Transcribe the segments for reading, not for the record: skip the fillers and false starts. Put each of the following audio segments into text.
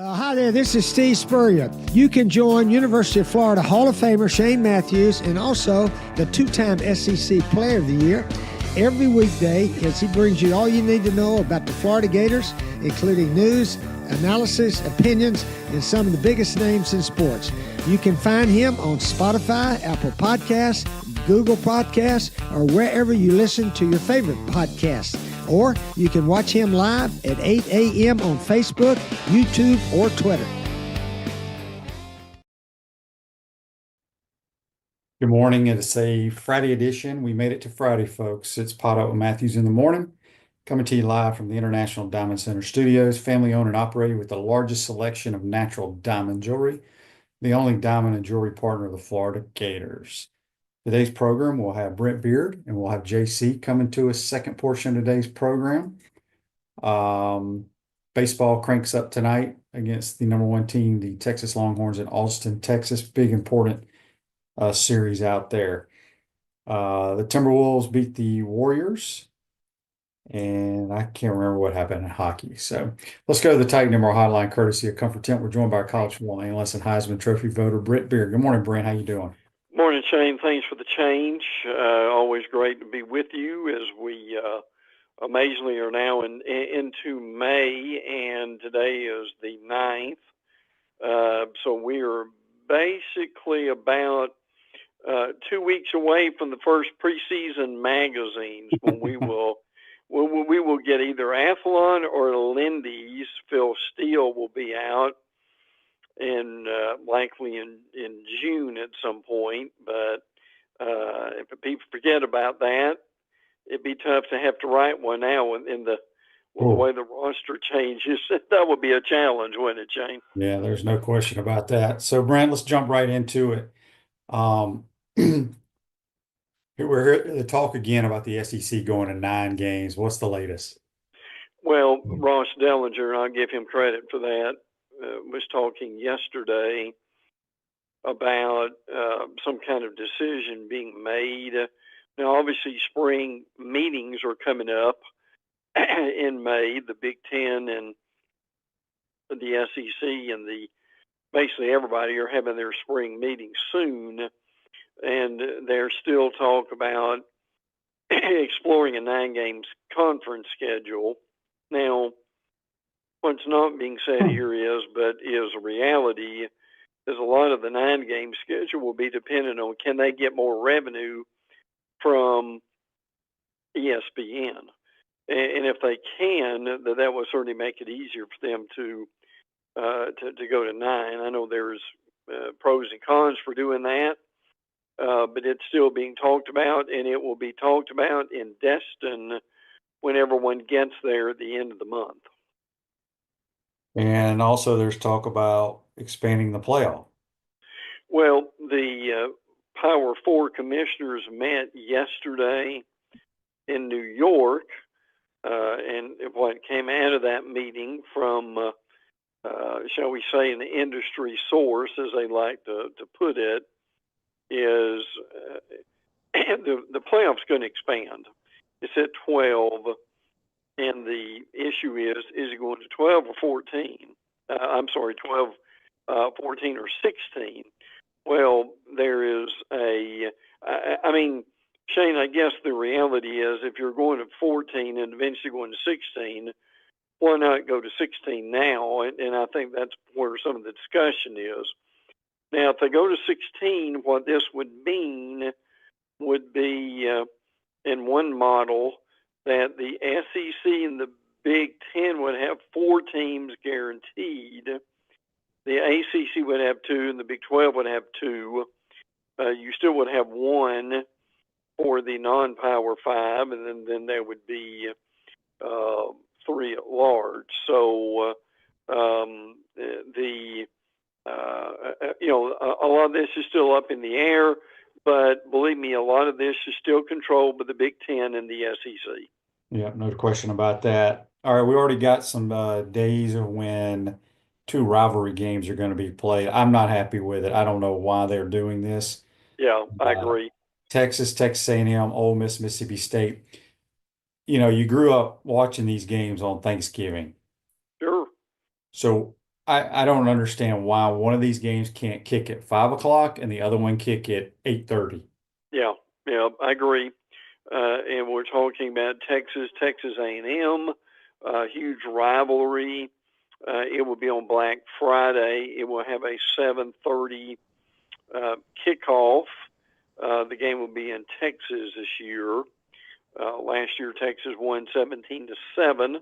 Hi there, this is Steve Spurrier. You can join University of Florida Hall of Famer Shane Matthews and also the two-time SEC Player of the Year every weekday as he brings you all you need to know about the Florida Gators, including news, analysis, opinions, and some of the biggest names in sports. You can find him on Spotify, Apple Podcasts, Google Podcasts, or wherever you listen to your favorite podcasts. Or you can watch him live at 8 a.m. on Facebook, YouTube, or Twitter. Good morning. It's a Friday edition. We made it to Friday, folks. It's PodUp with Matthews in the morning, coming to you live from the International Diamond Center Studios, family owned and operated with the largest selection of natural diamond jewelry, the only diamond and jewelry partner of the Florida Gators. Today's program, we'll have Brent Beaird and we'll have JC coming to us second portion of today's program. Baseball cranks up tonight against the number one team, the Texas Longhorns in Austin, Texas. Big, important series out there. The Timberwolves beat the Warriors, and I can't remember what happened in hockey. So let's go to the Titan Number hotline, courtesy of Comfort Tent. We're joined by our college football analyst and Heisman Trophy voter, Brent Beaird. Good morning, Brent. How you doing? Morning, Shane. Thanks for the change. Always great to be with you as we amazingly are now into May, and today is the 9th. So we are basically about 2 weeks away from the first preseason magazines when we will get either Athlon or Lindy's. Phil Steele will be out, and likely in June at some point. But if people forget about that, it'd be tough to have to write one now in the way the roster changes. That would be a challenge, wouldn't it, Shane? Yeah, there's no question about that. So, Brent, let's jump right into it. We're here to talk again about the SEC going to 9 games. What's the latest? Well, Ross Dellinger, I'll give him credit for that, was talking yesterday about some kind of decision being made. Now, obviously, spring meetings are coming up in May. The Big Ten and the SEC and basically everybody are having their spring meetings soon, and there's still talk about exploring a 9-game conference schedule. Now, what's not being said here is a reality, is a lot of the 9-game schedule will be dependent on can they get more revenue from ESPN. And if they can, that will certainly make it easier for them to go to 9. I know there's pros and cons for doing that, but it's still being talked about, and it will be talked about in Destin when everyone gets there at the end of the month. And also there's talk about expanding the playoff. Well, the Power 4 commissioners met yesterday in New York, and what came out of that meeting from, shall we say, an industry source, as they like to put it, is the playoff's going to expand. It's at 12, and the issue is it going to 12 or 14? 12, 14 or 16. Well, there is Shane, I guess the reality is if you're going to 14 and eventually going to 16, why not go to 16 now? And I think that's where some of the discussion is. Now, if they go to 16, what this would mean would be, in one model, that the SEC and the Big Ten would have 4 teams guaranteed. The ACC would have 2, and the Big 12 would have 2. You still would have 1 for the non-Power 5, and then there would be 3 at large. So a lot of this is still up in the air, but believe me, a lot of this is still controlled by the Big Ten and the SEC. Yeah, no question about that. All right, we already got some days of when 2 rivalry games are going to be played. I'm not happy with it. I don't know why they're doing this. Yeah, I agree. Texas A&M, Ole Miss, Mississippi State. You grew up watching these games on Thanksgiving. Sure. So I don't understand why one of these games can't kick at 5 o'clock and the other one kick at 8:30. Yeah, yeah, I agree. And we're talking about Texas A&M, huge rivalry. It will be on Black Friday. It will have a 7:30 kickoff. The game will be in Texas this year. Last year, Texas won 17-7.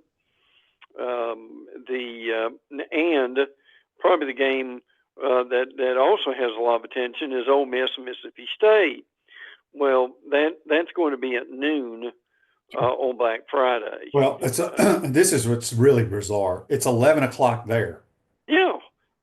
And probably the game that also has a lot of attention is Ole Miss and Mississippi State. Well, that's going to be at noon on Black Friday. Well, this is what's really bizarre. It's 11 o'clock there Yeah,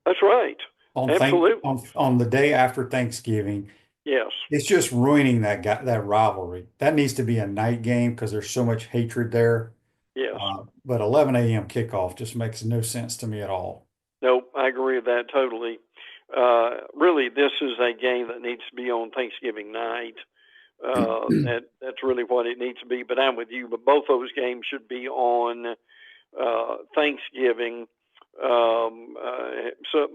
that's right. Absolutely. on the day after Thanksgiving. Yes. It's just ruining that rivalry. That needs to be a night game because there's so much hatred there. Yes. But 11 a.m. kickoff just makes no sense to me at all. Nope, I agree with that totally. Really, this is a game that needs to be on Thanksgiving night. That's really what it needs to be. But I'm with you. But both those games should be on Thanksgiving.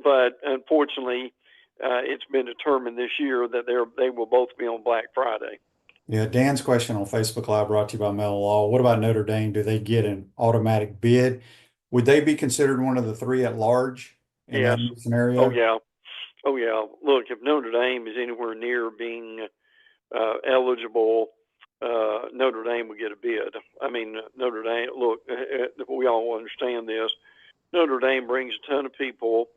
But unfortunately, it's been determined this year that they will both be on Black Friday. Yeah, Dan's question on Facebook Live brought to you by Mellon Law. What about Notre Dame? Do they get an automatic bid? Would they be considered one of the three at large in Yes. that scenario? Oh yeah. Oh yeah. Look, if Notre Dame is anywhere near being eligible, Notre Dame would get a bid. I mean, Notre Dame. Look, we all understand this. Notre Dame brings a ton of people.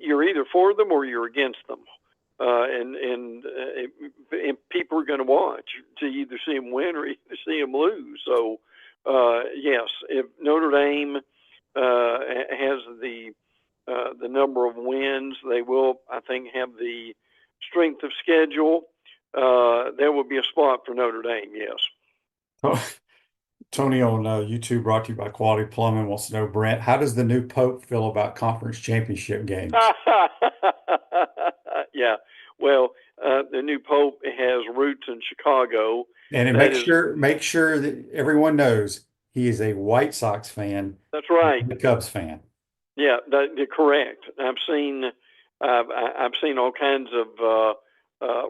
You're either for them or you're against them, and people are going to watch to either see them win or either see them lose. So, yes, if Notre Dame has the number of wins, they will, I think, have the strength of schedule. There will be a spot for Notre Dame. Yes. Oh, Tony on YouTube, brought to you by Quality Plumbing, wants to know, Brent, how does the new Pope feel about conference championship games? Yeah. Well, the new Pope has roots in Chicago. And make sure that everyone knows he is a White Sox fan. That's right. A Cubs fan. Yeah, you're correct. I've seen all kinds of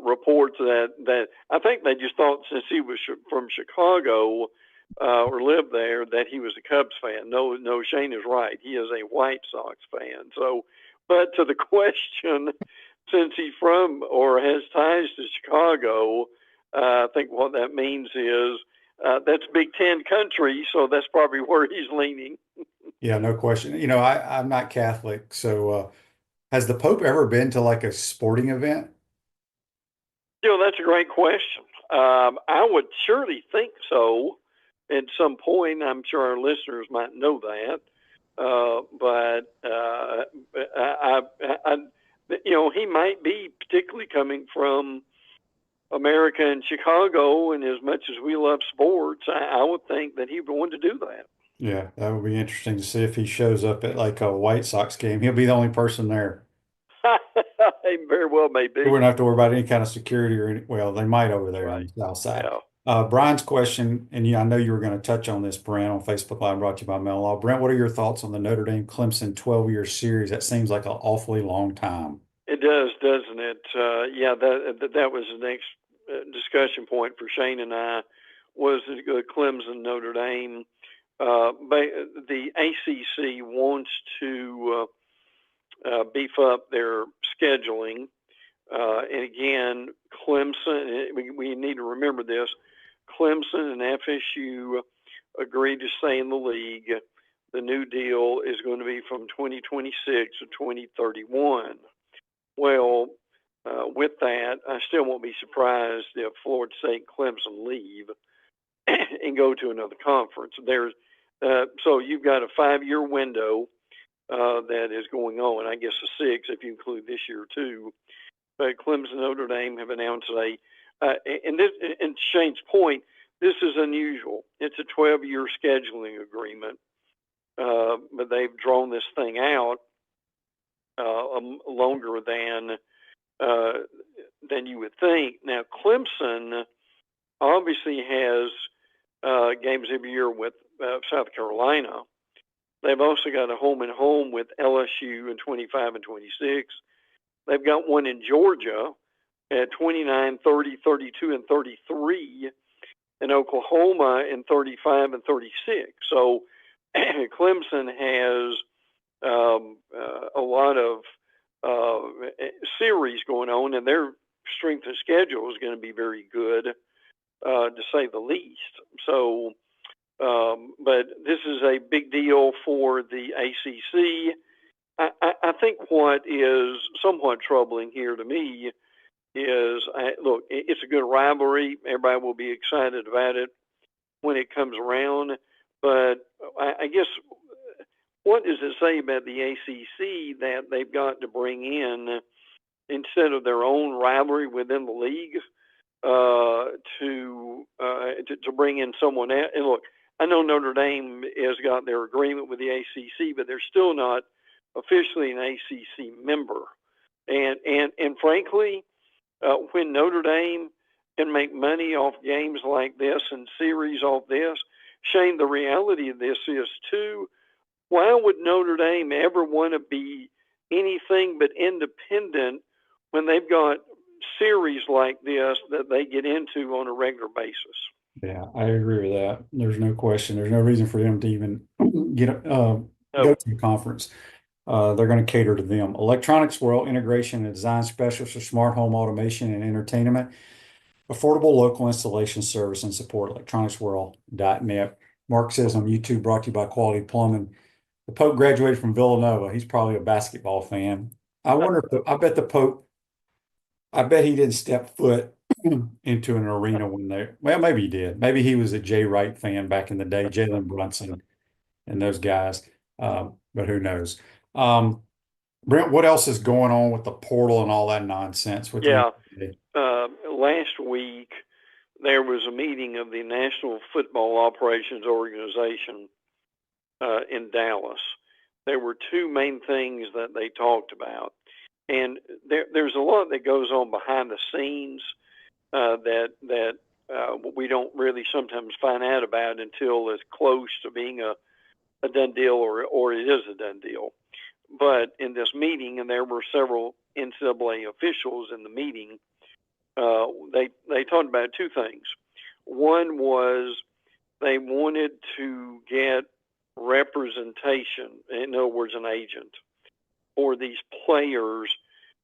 reports that I think they just thought since he was from Chicago or lived there that he was a Cubs fan. No, Shane is right. He is a White Sox fan. So, but to the question, since he's from or has ties to Chicago, I think what that means is that's Big Ten country, so that's probably where he's leaning. Yeah, no question. I'm not Catholic, so has the Pope ever been to like a sporting event? That's a great question. I would surely think so at some point. I'm sure our listeners might know that. But he might be particularly coming from America and Chicago, and as much as we love sports, I would think that he would want to do that. Yeah, that would be interesting to see if he shows up at like a White Sox game. He'll be the only person there. He very well may be. We wouldn't have to worry about any kind of security well, they might over there on the south side. Yeah. Brian's question, and I know you were going to touch on this, Brent, on Facebook Live, brought to you by Mellon Law. Brent, what are your thoughts on the Notre Dame Clemson 12-year series? That seems like an awfully long time. It does, doesn't it? Yeah, that was the next discussion point for Shane and I, was Clemson Notre Dame. The ACC wants to beef up their scheduling. And again, Clemson, we need to remember this, Clemson and FSU agreed to stay in the league. The new deal is going to be from 2026 to 2031. Well, with that, I still won't be surprised if Florida State and Clemson leave and go to another conference. So you've got a 5-year window that is going on, I guess a 6 if you include this year too. But Clemson and Notre Dame have announced and Shane's point, this is unusual. It's a 12-year scheduling agreement, but they've drawn this thing out longer than you would think. Now, Clemson obviously has games every year with South Carolina, They've also got a home and home with LSU in 25 and 26. They've got one in Georgia at 29, 30, 32, and 33, and Oklahoma in 35 and 36. So Clemson has a lot of series going on, and their strength of schedule is going to be very good, to say the least. So, but this is a big deal for the ACC. I think what is somewhat troubling here to me is, look, it's a good rivalry. Everybody will be excited about it when it comes around. But I guess, what does it say about the ACC that they've got to bring in, instead of their own rivalry within the league, to bring in someone else? And look, I know Notre Dame has got their agreement with the ACC, but they're still not officially an ACC member. And frankly, when Notre Dame can make money off games like this and series off this, Shane, the reality of this is too, why would Notre Dame ever want to be anything but independent when they've got series like this that they get into on a regular basis? Yeah, I agree with that. There's no question. There's no reason for them to even go to the conference. They're going to cater to them. Electronics World Integration and Design Specialist for smart home automation and entertainment. Affordable local installation service and support. electronicsworld.net. Mark says on YouTube, brought to you by Quality Plumbing. The Pope graduated from Villanova. He's probably a basketball fan. I wonder if I bet the Pope, I bet he didn't step foot into an arena when well, maybe he did. Maybe he was a Jay Wright fan back in the day, Jalen Brunson and those guys. But who knows? Brent, what else is going on with the portal and all that nonsense? Last week there was a meeting of the National Football Operations Organization in Dallas. There were two main things that they talked about, and there's a lot that goes on behind the scenes that we don't really sometimes find out about until it's close to being a done deal, or it is a done deal. But in this meeting, and there were several NCAA officials in the meeting, they talked about two things. One was they wanted to get representation, in other words, an agent, for these players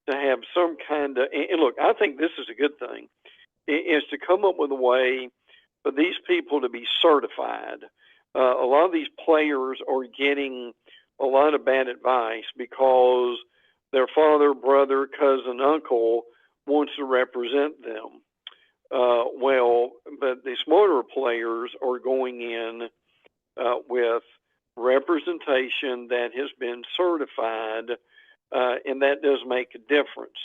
to have some kind of, and look, I think this is a good thing, is to come up with a way for these people to be certified. A lot of these players are getting a lot of bad advice because their father, brother, cousin, uncle wants to represent them. But the smarter players are going in with representation that has been certified, and that does make a difference.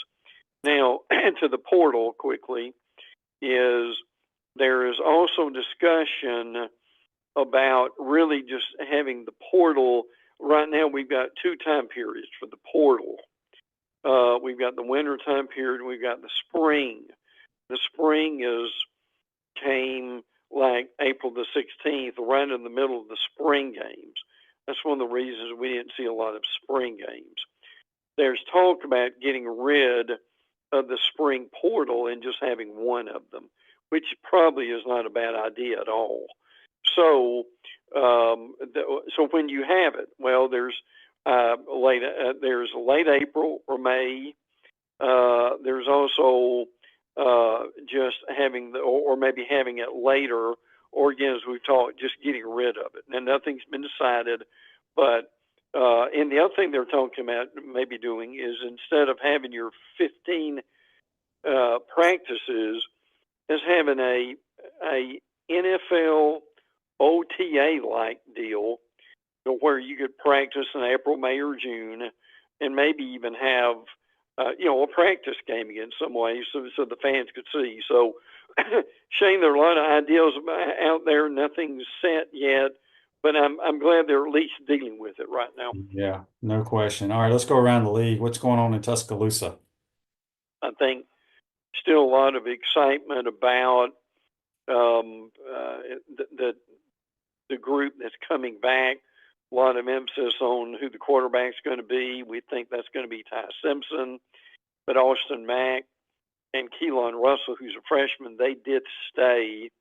Now, to the portal quickly, there is also discussion about really just having the portal. Right now, we've got two time periods for the portal. We've got the winter time period, and we've got the spring. The spring came like April the 16th, right in the middle of the spring games. That's one of the reasons we didn't see a lot of spring games. There's talk about getting rid of the spring portal and just having one of them, which probably is not a bad idea at all. So, so when you have it, well, there's late April or May. There's also just having or maybe having it later, or again, as we've talked, just getting rid of it. Now, nothing's been decided, but and the other thing they're talking about maybe doing is, instead of having your 15 practices, is having a NFL OTA-like deal, where you could practice in April, May, or June, and maybe even have a practice game again some way, so the fans could see. So, Shane, there are a lot of ideas out there. Nothing's set yet, but I'm glad they're at least dealing with it right now. Yeah, no question. All right, let's go around the league. What's going on in Tuscaloosa? I think still a lot of excitement about the group that's coming back a lot of emphasis on who the quarterback's going to be. We think that's going to be Ty Simpson, but Austin Mack and Keelan Russell, who's a freshman, they did stay.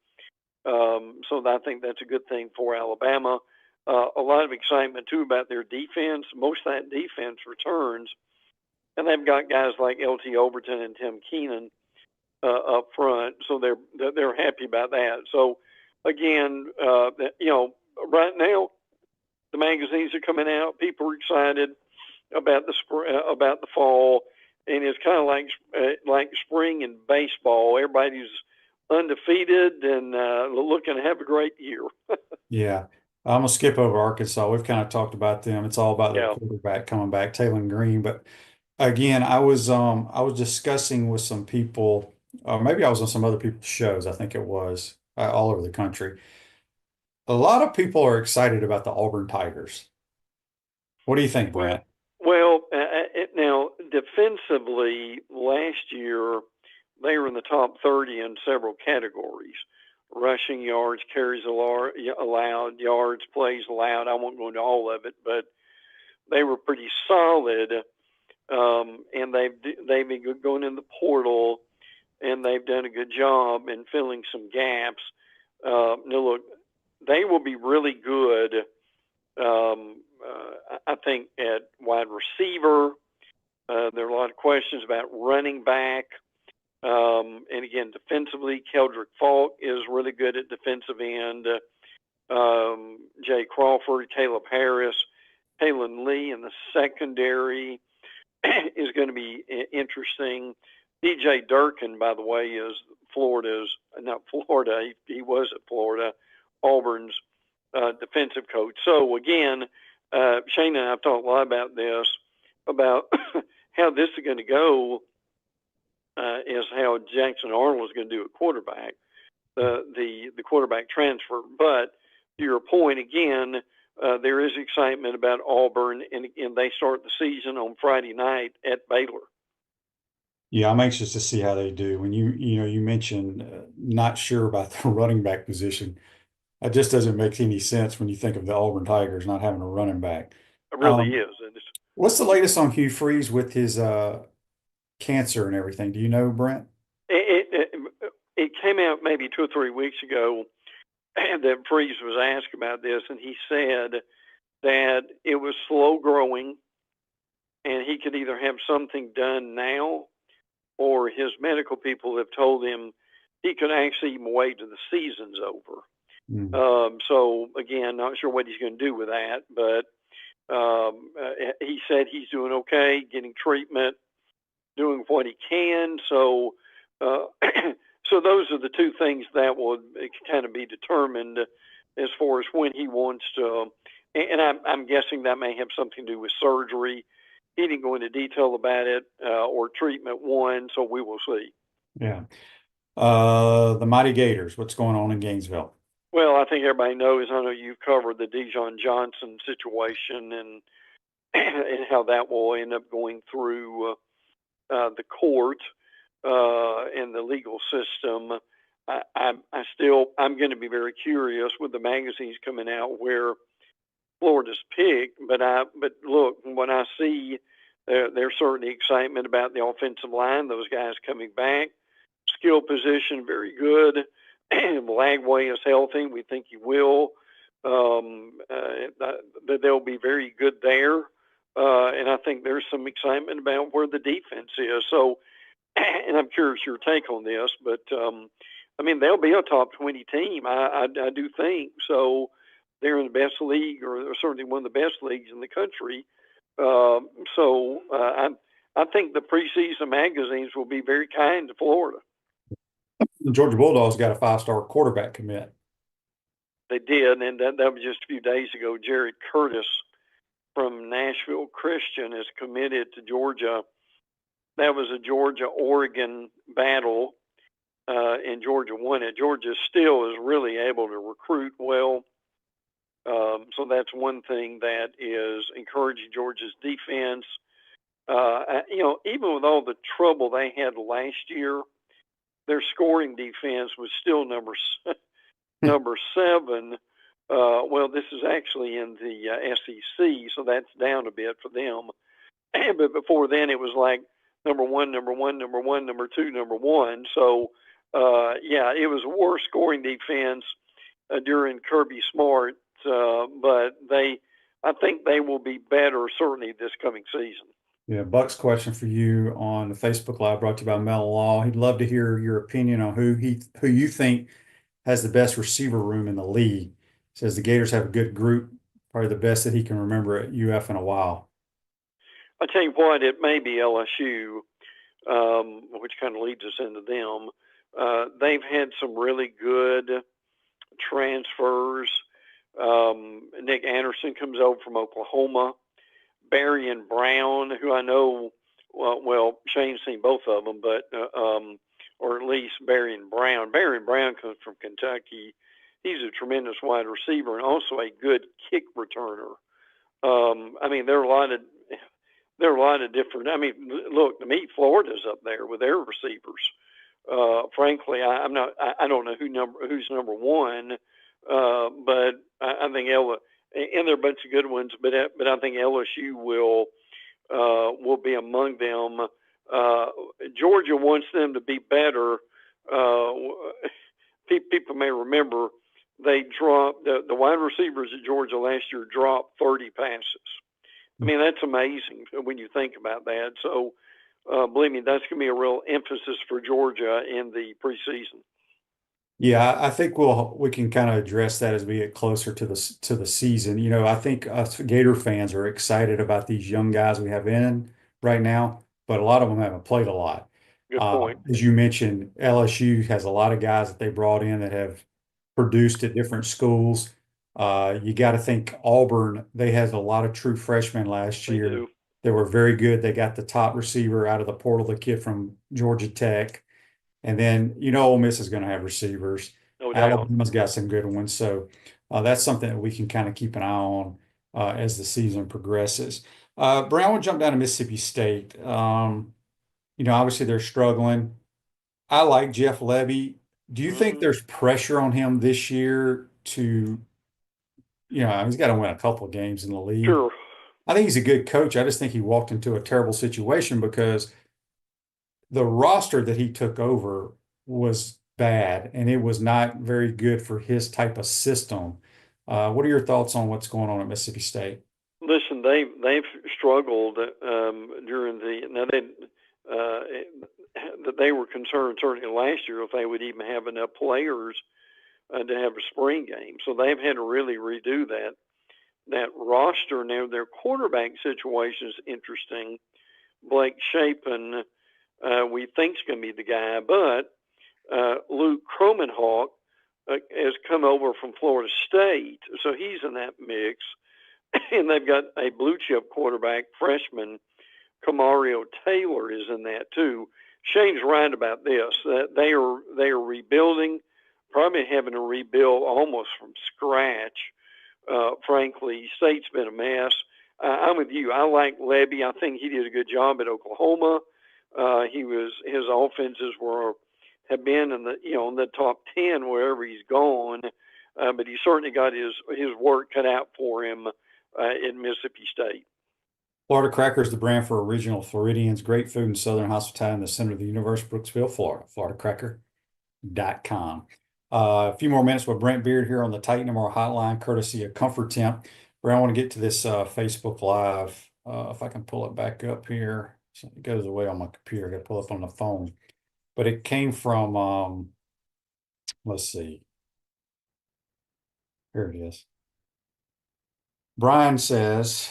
So I think that's a good thing for Alabama. A lot of excitement, too, about their defense. Most of that defense returns, and they've got guys like L.T. Overton and Tim Keenan up front, so they're happy about that. So, again, right now, the magazines are coming out. People are excited about the fall, and it's kind of like spring in baseball. Everybody's undefeated and looking to have a great year. Yeah. I'm gonna skip over Arkansas. We've kind of talked about them. It's all about their Yeah. quarterback coming back, Taylor Green. But again, I was discussing with some people, or maybe I was on some other people's shows, I think it was, all over the country. A lot of people are excited about the Auburn Tigers. What do you think, Brent? Well, now defensively, last year they were in the top 30 in several categories: rushing yards, carries allowed, yards, plays allowed. I won't go into all of it, but they were pretty solid. And they've been going in the portal, and they've done a good job in filling some gaps. Now look, they will be really good. I think at wide receiver, there are a lot of questions about running back. And again, defensively, Keldrick Falk is really good at defensive end. Jay Crawford, Caleb Harris, Kalen Lee in the secondary is going to be interesting. DJ Durkin, by the way, is he was at Florida, Auburn's defensive coach. So again, Shane and I have talked a lot about this, about how this is going to go, is how Jackson Arnold is going to do at quarterback, the quarterback transfer. But to your point, again, there is excitement about Auburn, and they start the season on Friday night at Baylor. Yeah, I'm anxious to see how they do. When you mentioned not sure about the running back position, it just doesn't make any sense when you think of the Auburn Tigers not having a running back. It really is. What's the latest on Hugh Freeze with his cancer and everything? Do you know, Brent? It came out maybe 2 or 3 weeks ago that Freeze was asked about this, and he said that it was slow growing, and he could either have something done now, or his medical people have told him he could actually even wait till the season's over. So again, not sure what he's going to do with that, but he said he's doing okay, getting treatment, doing what he can. So, so those are the two things that will kind of be determined as far as when he wants to. And I'm guessing that may have something to do with surgery. He didn't go into detail about it, or treatment one, so we will see. Yeah. The Mighty Gators, what's going on in Gainesville? Well, I think everybody knows. I know you've covered the Dijon Johnson situation and how that will end up going through the court and the legal system. I'm going to be very curious with the magazines coming out where Florida's picked. But look, when I see there's certainly excitement about the offensive line, those guys coming back, skill position very good. Lagway is healthy. We think he will. They'll be very good there. And I think there's some excitement about where the defense is. So, and I'm curious your take on this, but I mean, they'll be a top 20 team. I do think so. They're in the best league, or certainly one of the best leagues in the country. So I think the preseason magazines will be very kind to Florida. The Georgia Bulldogs got a 5-star quarterback commit. They did, and that was just a few days ago. Jared Curtis from Nashville Christian is committed to Georgia. That was a Georgia-Oregon battle, and Georgia won it. Georgia still is really able to recruit well. So that's one thing that is encouraging Georgia's defense. Even with all the trouble they had last year, their scoring defense was still number 7 Well, this is actually in the SEC, so that's down a bit for them. But before then, it was like number one, number one, number one, number two, number one. So, yeah, it was a worse scoring defense during Kirby Smart, but I think they will be better certainly this coming season. Yeah, Buck's question for you on the Facebook Live brought to you by Mel Law. He'd love to hear your opinion on who you think has the best receiver room in the league. Says the Gators have a good group, probably the best that he can remember at UF in a while. I tell you what, it may be LSU, which kind of leads us into them. They've had some really good transfers. Nick Anderson comes over from Oklahoma. Barry and Brown, who I know, well, Shane's seen both of them, but or at least Barry and Brown. Barry and Brown comes from Kentucky. He's a tremendous wide receiver and also a good kick returner. I mean, there are a lot of different. I mean, look, to me, Florida's up there with their receivers. Frankly, I don't know who's number one, but I think and there are a bunch of good ones, but I think LSU will be among them. Georgia wants them to be better. People may remember they dropped the wide receivers at Georgia last year dropped 30 passes. I mean, that's amazing when you think about that. So, believe me, that's going to be a real emphasis for Georgia in the preseason. Yeah, I think we can kind of address that as we get closer to the season. You know, I think us Gator fans are excited about these young guys we have in right now, but a lot of them haven't played a lot. Good point. As you mentioned, LSU has a lot of guys that they brought in that have produced at different schools. You got to think Auburn, they had a lot of true freshmen last year. They were very good. They got the top receiver out of the portal, the kid from Georgia Tech. And then, you know, Ole Miss is going to have receivers. No doubt. Alabama's got some good ones. So that's something that we can kind of keep an eye on as the season progresses. Brown will jump down to Mississippi State. You know, obviously they're struggling. I like Jeff Levy. Do you think there's pressure on him this year to, you know, he's got to win a couple of games in the league? Sure. I think he's a good coach. I just think he walked into a terrible situation because the roster that he took over was bad, and it was not very good for his type of system. What are your thoughts on what's going on at Mississippi State? Listen, they've struggled during that they were concerned certainly last year if they would even have enough players to have a spring game. So they've had to really redo that roster. Now their quarterback situation is interesting. Blake Shapen, we think is going to be the guy, but Luke Cromenhawk has come over from Florida State, so he's in that mix. And they've got a blue chip quarterback, freshman Camario Taylor is in that too. Shane's right about this. They are rebuilding, probably having to rebuild almost from scratch. Frankly, State's been a mess. I'm with you. I like Levy. I think he did a good job at Oklahoma. His offenses have been in the top 10 wherever he's gone, but he certainly got his work cut out for him in Mississippi State. Florida Cracker is the brand for original Floridians. Great food and Southern hospitality in the center of the universe, Brooksville, Florida. FloridaCracker.com. A few more minutes with Brent Beaird here on the Titan MR Hotline, courtesy of Comfort Temp. Where I want to get to this Facebook Live. If I can pull it back up here. So it goes away on my computer. I got to pull it up on the phone. But it came from, let's see. Here it is. Brian says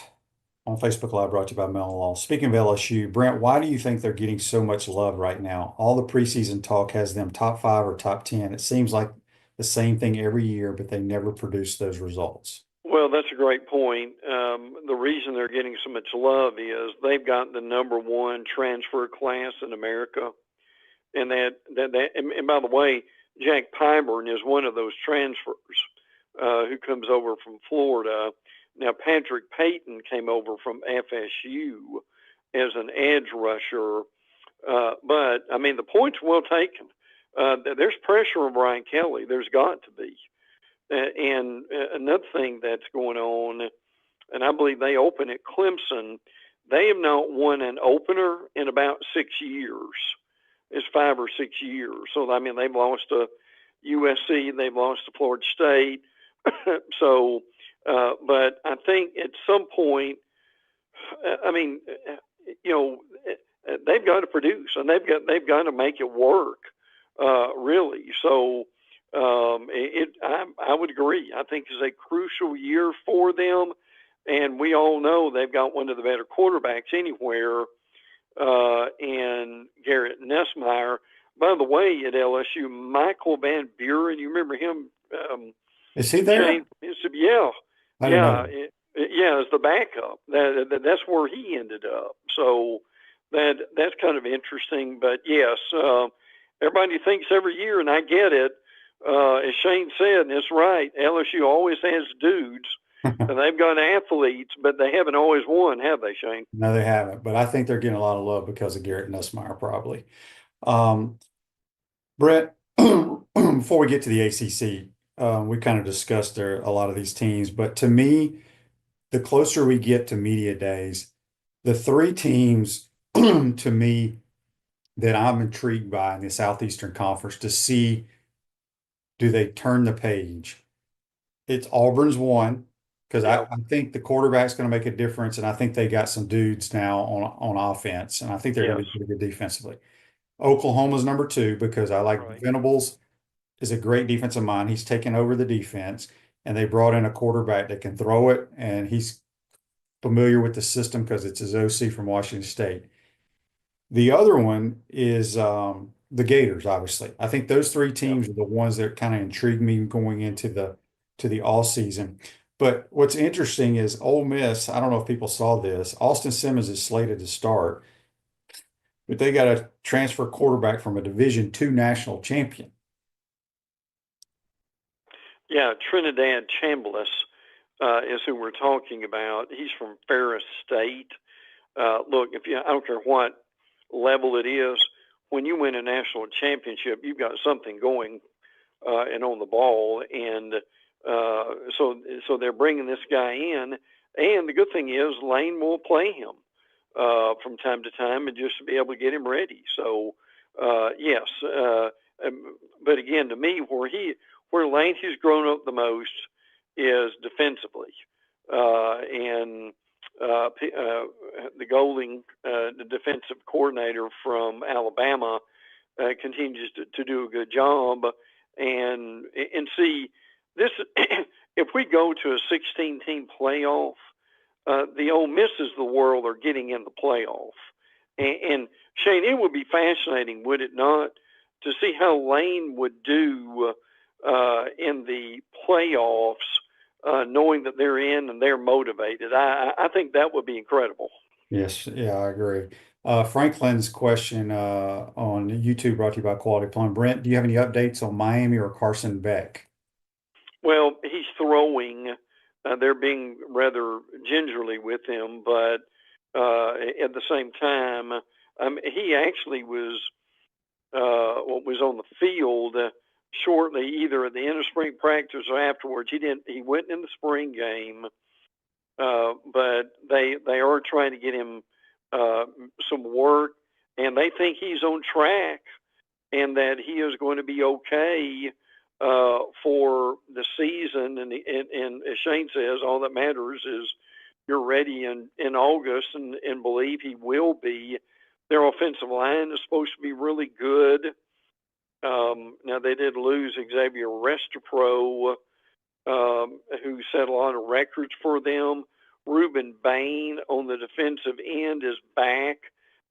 on Facebook Live, brought to you by Mellon Law. Speaking of LSU, Brent, why do you think they're getting so much love right now? All the preseason talk has them top 5 or top 10. It seems like the same thing every year, but they never produce those results. Well, that's a great point. The reason they're getting so much love is they've got the number one transfer class in America. And and by the way, Jack Pyburn is one of those transfers who comes over from Florida. Now, Patrick Payton came over from FSU as an edge rusher. But, I mean, the point's well taken. There's pressure on Brian Kelly. There's got to be. And another thing that's going on, and I believe they open at Clemson, they have not won an opener in about 6 years. It's 5 or 6 years. So, I mean, they've lost to USC, they've lost to Florida State. So, but I think at some point, I mean, you know, they've got to produce and they've got to make it work, really. So, I would agree. I think it's a crucial year for them, and we all know they've got one of the better quarterbacks anywhere, and Garrett Nussmeier. By the way, at LSU, Michael Van Buren, you remember him? Is he there? Yeah, I didn't know. yeah, as the backup. That's where he ended up. So that's kind of interesting. But yes, everybody thinks every year, and I get it. As Shane said, and it's right, LSU always has dudes, and they've got athletes, but they haven't always won, have they, Shane? No, they haven't, but I think they're getting a lot of love because of Garrett Nussmeier, probably. Brett, before we get to the ACC, we kind of discussed there a lot of these teams, but to me, the closer we get to media days, the three teams to me that I'm intrigued by in the Southeastern Conference to see, do they turn the page? It's Auburn's one, because I think the quarterback's going to make a difference, and I think they got some dudes now on offense, and I think they're going to be pretty good defensively. Oklahoma's number two, because I like Venables is a great defensive mind. He's taken over the defense, and they brought in a quarterback that can throw it, and he's familiar with the system because it's his OC from Washington State. The other one is the Gators, obviously. I think those three teams are the ones that kind of intrigue me going into the all season. But what's interesting is Ole Miss, I don't know if people saw this, Austin Simmons is slated to start, but they got a transfer quarterback from a Division II national champion. Yeah, Trinidad Chambliss is who we're talking about. He's from Ferris State. Look, I don't care what level it is, when you win a national championship, you've got something going and on the ball, and so they're bringing this guy in, and the good thing is Lane will play him from time to time, and just to be able to get him ready. So yes, but again, to me, where Lane has grown up the most is defensively, and the Golding, the defensive coordinator from Alabama, continues to do a good job. And see, this if we go to a 16-team playoff, the Ole Misses of the world are getting in the playoff. And Shane, it would be fascinating, would it not, to see how Lane would do in the playoffs, knowing that they're in and they're motivated. I think that would be incredible. Yes, yeah, I agree. Franklin's question on YouTube, brought to you by Quality Plum. Brent, do you have any updates on Miami or Carson Beck? Well, he's throwing. They're being rather gingerly with him, but at the same time, he actually was on the field shortly, either at the end of spring practice or afterwards. He went in the spring game, but they are trying to get him some work, and they think he's on track and that he is going to be okay for the season. And as Shane says, all that matters is you're ready in August, and believe he will be. Their offensive line is supposed to be really good. Now, they did lose Xavier Restapro, who set a lot of records for them. Reuben Bain on the defensive end is back.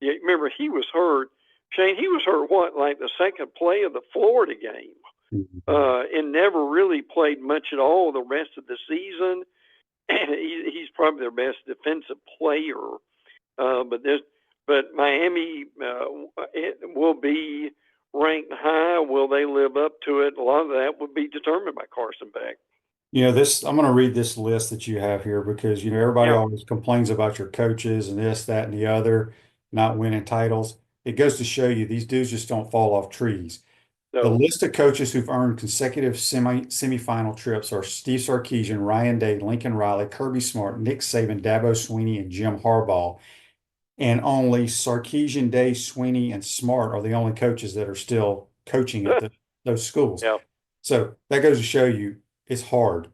Yeah, remember, he was hurt. Shane, he was hurt, like the second play of the Florida game, and never really played much at all the rest of the season. He's probably their best defensive player. But Miami will be ranked high. Will they live up to it? A lot of that would be determined by Carson Beck. I'm going to read this list that you have here because, everybody always complains about your coaches and this, that, and the other, not winning titles. It goes to show you these dudes just don't fall off trees. The No. list of coaches who've earned consecutive semifinal trips are Steve Sarkisian, Ryan Day, Lincoln Riley, Kirby Smart, Nick Saban, Dabo Swinney, and Jim Harbaugh. And only Sarkisian, Day, Swinney, and Smart are the only coaches that are still coaching at those schools. Yeah, So that goes to show you it's hard,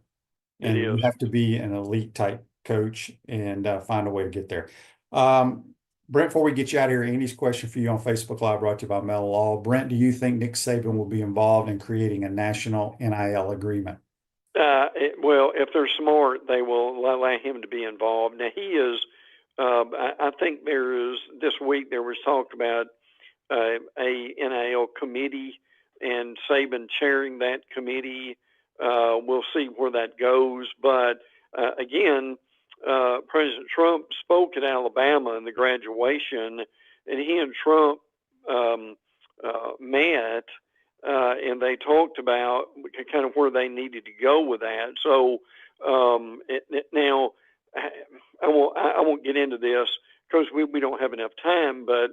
it and is. you have to be an elite type coach and find a way to get there. Brent, before we get you out of here, Andy's question for you on Facebook Live brought to you by Mel Law. Brent, do you think Nick Saban will be involved in creating a national NIL agreement? Well, if they're smart, they will allow him to be involved. Now, he is, I think this week there was talk about a NIL committee and Saban chairing that committee. We'll see where that goes. But again, President Trump spoke at Alabama in the graduation, and he and Trump met, and they talked about kind of where they needed to go with that. So now, I won't get into this because we don't have enough time, but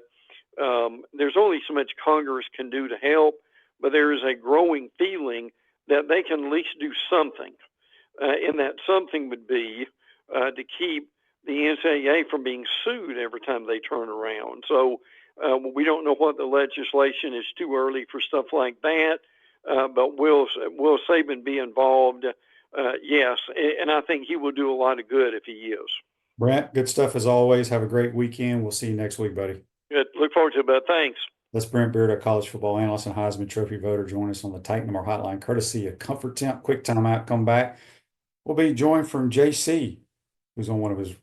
there's only so much Congress can do to help, but there is a growing feeling that they can at least do something, and that something would be to keep the NCAA from being sued every time they turn around. So we don't know what the legislation is. Too early for stuff like that, but will Saban be involved? Yes, and I think he will do a lot of good if he is. Brent, good stuff as always. Have a great weekend. We'll see you next week, buddy. Good. Look forward to it, bud. Thanks. That's Brent Beaird, a college football analyst and Heisman Trophy voter. Join us on the Titan More Hotline, courtesy of Comfort Temp. Quick timeout, come back. We'll be joined from JC, who's on one of his,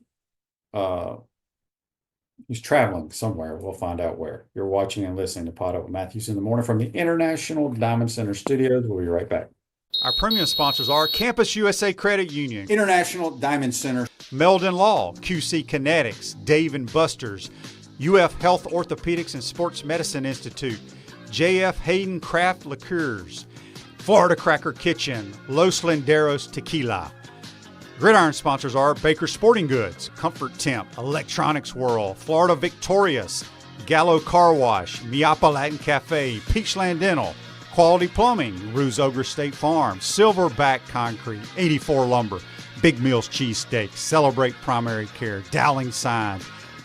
he's traveling somewhere. We'll find out where. You're watching and listening to PodUp with Matthews in the Morning from the International Diamond Center Studios. We'll be right back. Our premium sponsors are Campus USA Credit Union, International Diamond Center, Meldon Law, QC Kinetics, Dave & Buster's, UF Health Orthopedics and Sports Medicine Institute, JF Hayden Craft Liqueurs, Florida Cracker Kitchen, Los Linderos Tequila. Gridiron sponsors are Baker Sporting Goods, Comfort Temp, Electronics World, Florida Victorious, Gallo Car Wash, Miapa Latin Cafe, Peachland Dental, Quality Plumbing, Ruse Ogre State Farm, Silverback Concrete, 84 Lumber, Big Mills Cheesesteak, Celebrate Primary Care, Dowling Signs,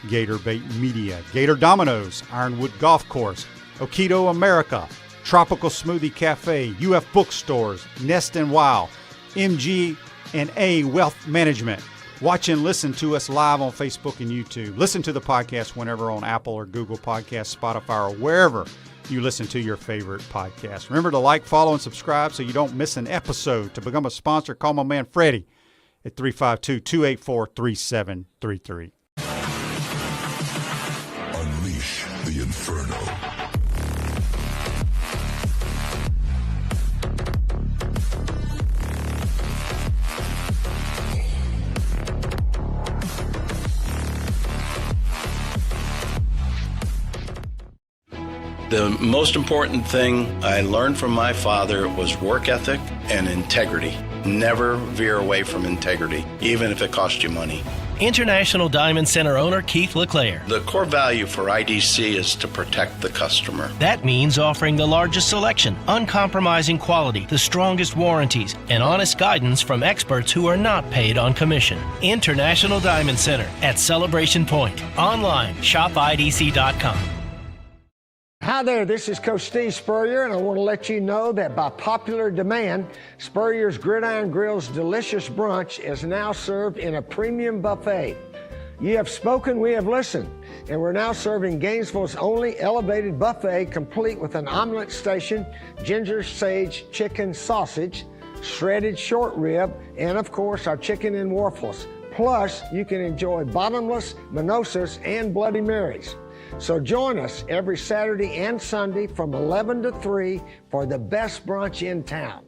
Gator Bait Media, Gator Dominoes, Ironwood Golf Course, Okido America, Tropical Smoothie Cafe, UF Bookstores, Nest and Wow, MG&A Wealth Management. Watch and listen to us live on Facebook and YouTube. Listen to the podcast whenever on Apple or Google Podcasts, Spotify, or wherever you listen to your favorite podcast. Remember to like, follow, and subscribe so you don't miss an episode. To become a sponsor, call my man Freddie at 352-284-3733. Unleash the Inferno. The most important thing I learned from my father was work ethic and integrity. Never veer away from integrity, even if it costs you money. International Diamond Center owner Keith LeClaire. The core value for IDC is to protect the customer. That means offering the largest selection, uncompromising quality, the strongest warranties, and honest guidance from experts who are not paid on commission. International Diamond Center at Celebration Point. Online, shopidc.com. Hi there, this is Coach Steve Spurrier, and I want to let you know that by popular demand, Spurrier's Gridiron Grill's delicious brunch is now served in a premium buffet. You have spoken, we have listened, and we're now serving Gainesville's only elevated buffet, complete with an omelet station, ginger sage chicken sausage, shredded short rib, and of course our chicken and waffles. Plus, you can enjoy bottomless mimosas and Bloody Marys. So join us every Saturday and Sunday from 11 to 3 for the best brunch in town.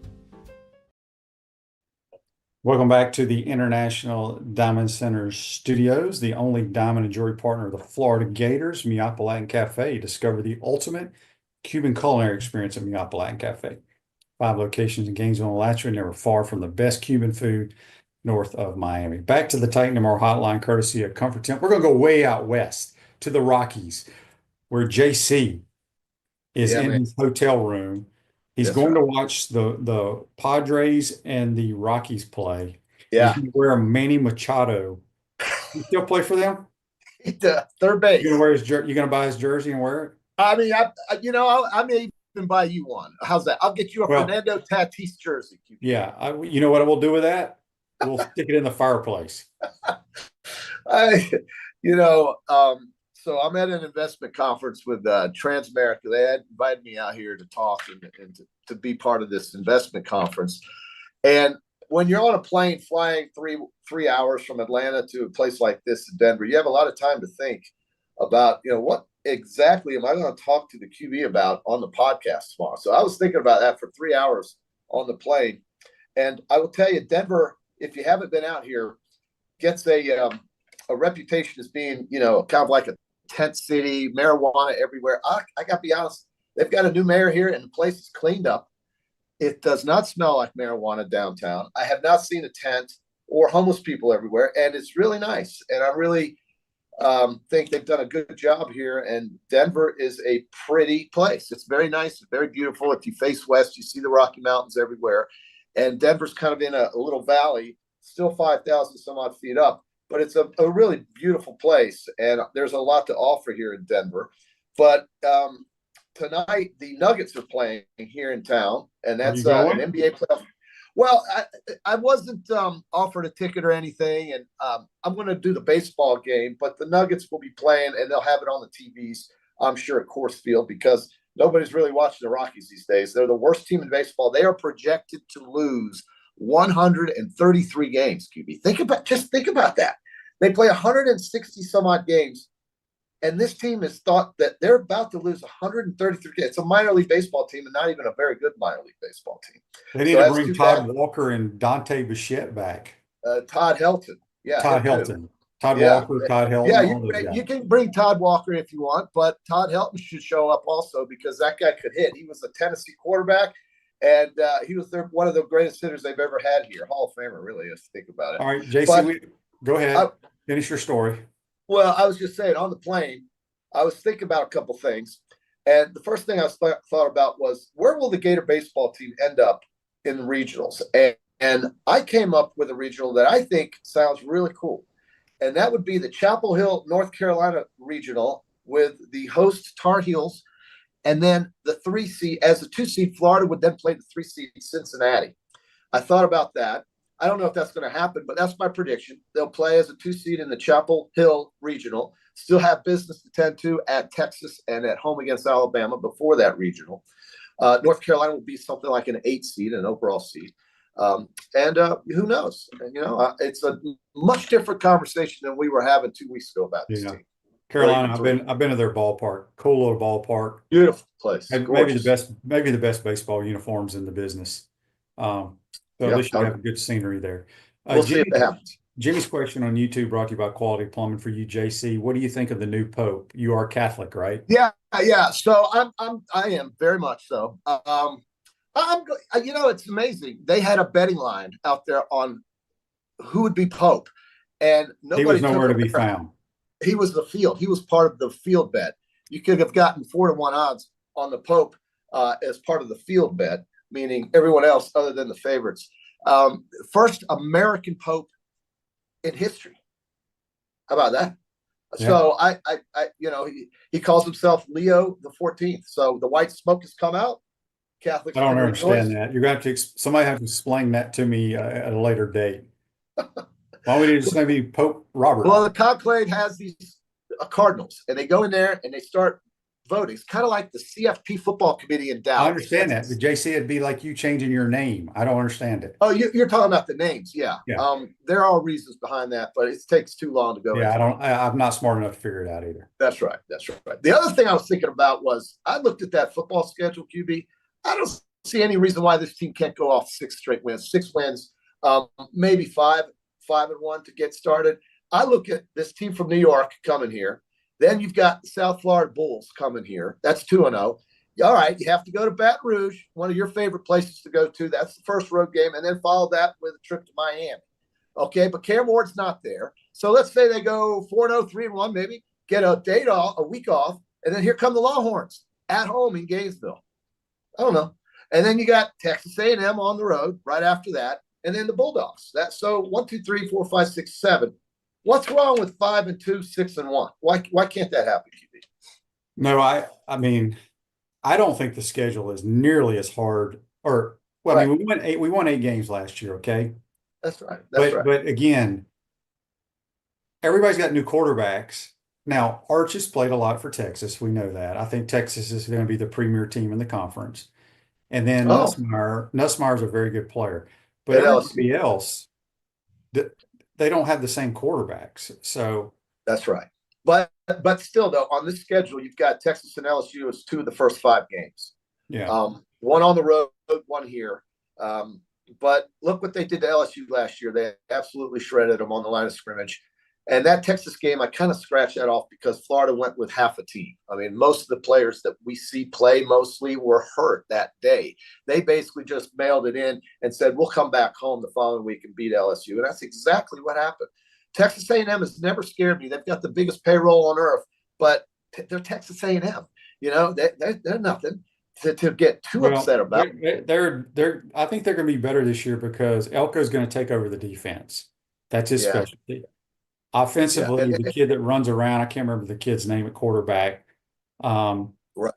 Welcome back to the International Diamond Center Studios, the only diamond and jewelry partner of the Florida Gators, Miapa Latin Cafe. Discover the ultimate Cuban culinary experience at Miapa Latin Cafe. 5 locations in Gainesville and Alachua, never far from the best Cuban food north of Miami. Back to the Titan More Hotline, courtesy of Comfort Temp. We're going to go way out west to the Rockies, where JC is in his hotel room He's Yes, going sir. to watch the Padres and the Rockies play. Yeah. He's going to wear a Manny Machado. You still play for them? Third base. You're gonna wear his you're gonna buy his jersey and wear it? I mean, I may even buy you one. How's that? I'll get you a Well, Fernando Tatis jersey. yeah. You know what we'll do with that? We'll stick it in the fireplace. I, you know, so I'm at an investment conference with Transamerica. They had invited me out here to talk and to be part of this investment conference. And when you're on a plane flying three hours from Atlanta to a place like this in Denver, you have a lot of time to think about, what exactly am I going to talk to the QB about on the podcast tomorrow? So I was thinking about that for 3 hours on the plane. And I will tell you, Denver, if you haven't been out here, gets a reputation as being, kind of like a tent city, marijuana everywhere. I got to be honest, they've got a new mayor here and the place is cleaned up. It does not smell like marijuana downtown. I have not seen a tent or homeless people everywhere, and it's really nice. And I really think they've done a good job here. And Denver is a pretty place. It's very nice, very beautiful. If you face west, you see the Rocky Mountains everywhere. And Denver's kind of in a little valley, still 5,000 some odd feet up. But it's a really beautiful place, and there's a lot to offer here in Denver. But tonight, the Nuggets are playing here in town, and that's an NBA playoff. Well, I wasn't offered a ticket or anything, and I'm going to do the baseball game, but the Nuggets will be playing, and they'll have it on the TVs, I'm sure, at Coors Field, because nobody's really watching the Rockies these days. They're the worst team in baseball. They are projected to lose 133 games, QB. Think about that. They play 160 some odd games, and this team has thought that they're about to lose 133 games. It's a minor league baseball team, and not even a very good minor league baseball team. They need to bring Todd Walker and Dante Bichette back. Todd Helton. Yeah. Todd Helton. Todd Walker, Todd Helton. Yeah, you can bring Todd Walker if you want, but Todd Helton should show up also because that guy could hit. He was a Tennessee quarterback. And he was one of the greatest hitters they've ever had here. Hall of Famer, really, if you think about it. All right, JC, go ahead. Finish your story. Well, I was just saying, on the plane, I was thinking about a couple things. And the first thing I thought about was, where will the Gator baseball team end up in the regionals? And I came up with a regional that I think sounds really cool. And that would be the Chapel Hill, North Carolina regional with the host Tar Heels. And then the 3 seed, as a 2 seed, Florida would then play the 3 seed Cincinnati. I thought about that. I don't know if that's going to happen, but that's my prediction. They'll play as a 2 seed in the Chapel Hill regional, still have business to tend to at Texas and at home against Alabama before that regional. North Carolina will be something like an 8 seed, an overall seed. And who knows? It's a much different conversation than we were having 2 weeks ago about this team. Carolina, I've been to their ballpark. Cool little ballpark. Beautiful place. Maybe the best baseball uniforms in the business. So at least you have good scenery there. We'll see if it happens. Jimmy's question on YouTube brought to you by Quality Plumbing for you, JC. What do you think of the new Pope? You are Catholic, right? Yeah. So I am very much so. It's amazing. They had a betting line out there on who would be Pope, and nobody. He was nowhere to be found. He was the field. He was part of the field bet. You could have gotten 4-1 odds on the Pope as part of the field bet, meaning everyone else other than the favorites. First American Pope in history. How about that? Yeah. So he calls himself Leo the 14th. So the white smoke has come out. Catholics. I don't understand that. You're going to somebody have to explain that to me at a later date. Why would he just maybe Pope Robert? Well, the conclave has these cardinals, and they go in there and they start voting. It's kind of like the CFP football committee in Dallas. I understand that, but JC, it'd be like you changing your name. I don't understand it. Oh, you're talking about the names, yeah. There are reasons behind that, but it takes too long to go. Yeah, I'm not smart enough to figure it out either. That's right. The other thing I was thinking about was I looked at that football schedule, QB. I don't see any reason why this team can't go off 6 straight wins. 6 wins, maybe 5-1 to get started. I look at this team from New York coming here. Then you've got the South Florida Bulls coming here. That's 2-0. All right, you have to go to Baton Rouge, one of your favorite places to go to. That's the first road game, and then follow that with a trip to Miami. Okay, but Cam Ward's not there. So let's say they go 4-0, 3-1, maybe, get a week off, and then here come the Longhorns at home in Gainesville. I don't know. And then you got Texas A&M on the road right after that, and then the Bulldogs. That's so 1, 2, 3, 4, 5, 6, 7. What's wrong with 5-2, 6-1? Why can't that happen, QB? No, I mean, I don't think the schedule is nearly as hard. Or well, I Right. mean, we won 8 games last year, okay? That's right. That's right. But again, everybody's got new quarterbacks. Now, Arch has played a lot for Texas. We know that. I think Texas is going to be the premier team in the conference. And then Oh. Nussmeier's a very good player. But At everybody else, they don't have the same quarterbacks. So that's right. But still, though, on this schedule, you've got Texas and LSU as 2 of the first 5 games. yeah. One on the road, one here. But look what they did to LSU last year. They absolutely shredded them on the line of scrimmage. And that Texas game, I kind of scratched that off because Florida went with half a team. I mean, most of the players that we see play mostly were hurt that day. They basically just mailed it in and said, we'll come back home the following week and beat LSU. And that's exactly what happened. Texas A&M has never scared me. They've got the biggest payroll on earth, but they're Texas A&M. You know, they're nothing to get too upset about. I think they're going to be better this year because Elko's going to take over the defense. That's his specialty. Offensively, the kid that runs around, I can't remember the kid's name at quarterback. Right.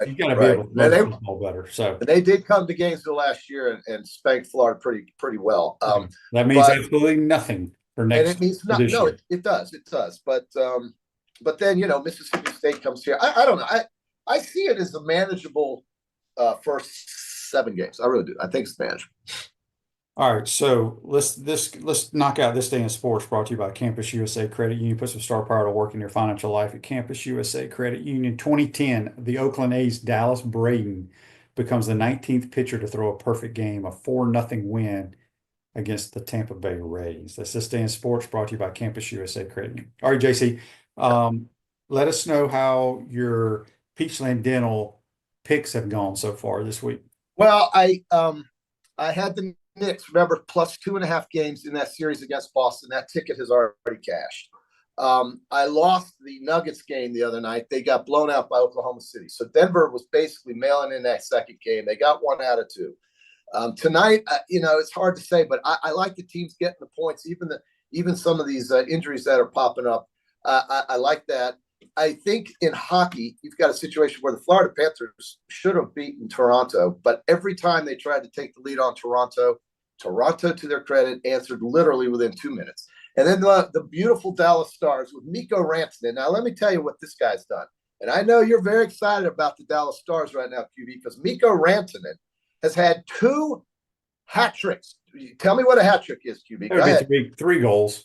You got to be able to throw the football better. So they did come to Gainesville last year and spanked Florida pretty well. that means absolutely nothing for next. And it means nothing. No, it does. It does. But then Mississippi State comes here. I don't know. I see it as a manageable first 7 games. I really do. I think it's manageable. All right, so let's knock out this day in sports. Brought to you by Campus USA Credit Union. Put some star power to work in your financial life at Campus USA Credit Union. 2010, the Oakland A's Dallas Braden becomes the 19th pitcher to throw a perfect game, a 4-0 win against the Tampa Bay Rays. That's this day in sports. Brought to you by Campus USA Credit Union. All right, JC, let us know how your Peachland Dental picks have gone so far this week. Well, I had the Knicks, remember, plus 2.5 games in that series against Boston. That ticket has already cashed. I lost the Nuggets game the other night. They got blown out by Oklahoma City. So Denver was basically mailing in that second game. They got 1 out of 2. Tonight, it's hard to say, but I like the teams getting the points, even some of these injuries that are popping up. I like that. I think in hockey, you've got a situation where the Florida Panthers should have beaten Toronto, but every time they tried to take the lead on Toronto, to their credit, answered literally within 2 minutes. And then the beautiful Dallas Stars with Mikko Rantanen. Now, let me tell you what this guy's done. And I know you're very excited about the Dallas Stars right now, QB, because Mikko Rantanen has had 2 hat tricks. Tell me what a hat trick is, QB. Go ahead. 3 goals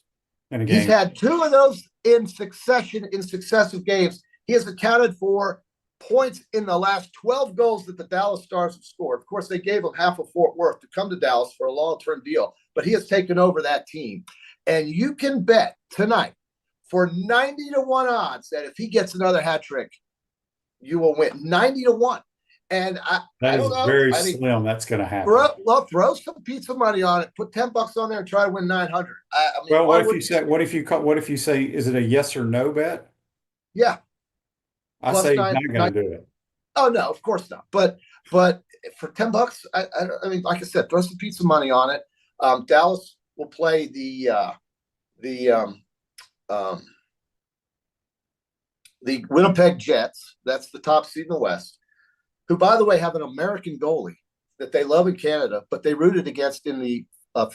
in a game. He's had 2 of those in successive games. He has accounted for points in the last 12 goals that the Dallas Stars have scored. Of course, they gave him half of Fort Worth to come to Dallas for a long-term deal, but he has taken over that team. And you can bet tonight for 90-1 odds that if he gets another hat trick, you will win. 90-1. And I don't know. Very slim. That's going to happen. Throw some pizza money on it. Put $10 on there and try to win 900. Well, what if you say, is it a yes or no bet? Yeah. I say he's not going to do it. Oh no, of course not. But for $10, I mean, like I said, throw some pizza money on it. Dallas will play the Winnipeg Jets. That's the top seed in the West, who, by the way, have an American goalie that they love in Canada, but they rooted against in the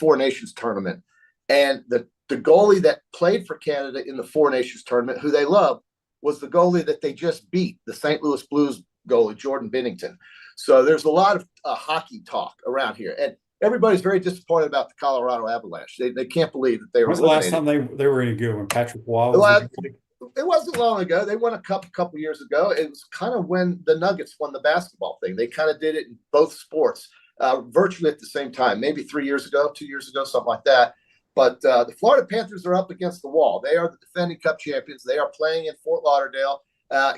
Four Nations tournament. And the goalie that played for Canada in the Four Nations tournament, who they love, was the goalie that they just beat, the St. Louis Blues goalie, Jordan Binnington. So there's a lot of hockey talk around here. And everybody's very disappointed about the Colorado Avalanche. They can't believe that they were. When's the last time they were any good? When Patrick Waugh was it wasn't long ago. They won a cup a couple years ago. It was kind of when the Nuggets won the basketball thing. They kind of did it in both sports virtually at the same time, maybe 2 years ago, something like that. But the Florida Panthers are up against the wall. They are the defending Cup champions. They are playing in Fort Lauderdale.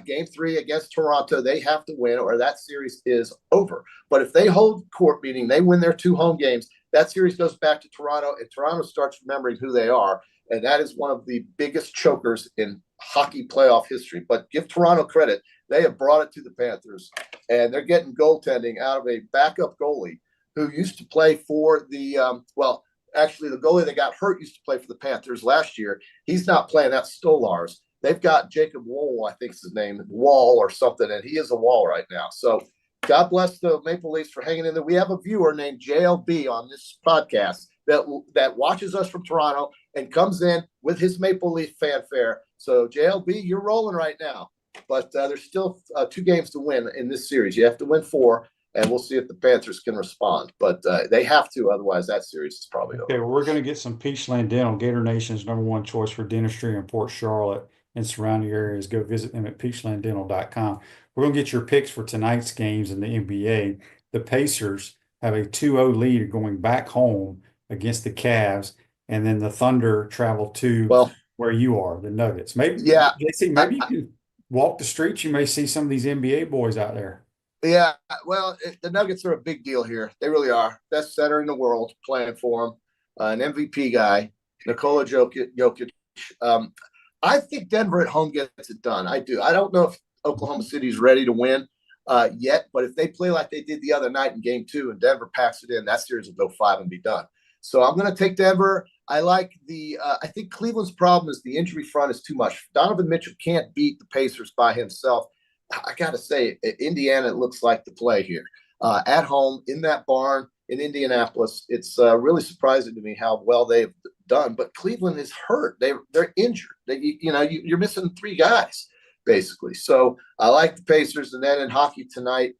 Game 3 against Toronto. They have to win or that series is over. But if they hold court, meaning they win their 2 home games, that series goes back to Toronto, and Toronto starts remembering who they are. And that is one of the biggest chokers in hockey playoff history. But give Toronto credit. They have brought it to the Panthers. and they're getting goaltending out of a backup goalie who used to play for the actually, the goalie that got hurt used to play for the Panthers last year. He's not playing. That's Stolars. They've got Jacob Wall, I think is his name, Wall or something, and he is a Wall right now. So God bless the Maple Leafs for hanging in there. We have a viewer named JLB on this podcast that watches us from Toronto and comes in with his Maple Leaf fanfare. So JLB, you're rolling right now. But there's still 2 games to win in this series. You have to win 4. And we'll see if the Panthers can respond. But they have to, otherwise that series is probably over. Okay, well, we're going to get some Peachland Dental, Gator Nation's #1 choice for dentistry in Port Charlotte and surrounding areas. Go visit them at peachlanddental.com. We're going to get your picks for tonight's games in the NBA. The Pacers have a 2-0 lead going back home against the Cavs, and then the Thunder travel to where you are, the Nuggets. Maybe, JC, maybe you can walk the streets. You may see some of these NBA boys out there. Yeah, well, the Nuggets are a big deal here. They really are. Best center in the world playing for them. An MVP guy, Nikola Jokic. I think Denver at home gets it done. I do. I don't know if Oklahoma City's ready to win yet, but if they play like they did the other night in Game 2 and Denver packs it in, that series will go 5 and be done. So I'm going to take Denver. I like I think Cleveland's problem is the injury front is too much. Donovan Mitchell can't beat the Pacers by himself. I got to say, Indiana looks like the play here. At home, in that barn in Indianapolis, it's really surprising to me how well they've done. But Cleveland is hurt. They're injured. You're missing 3 guys, basically. So I like the Pacers. And then in hockey tonight,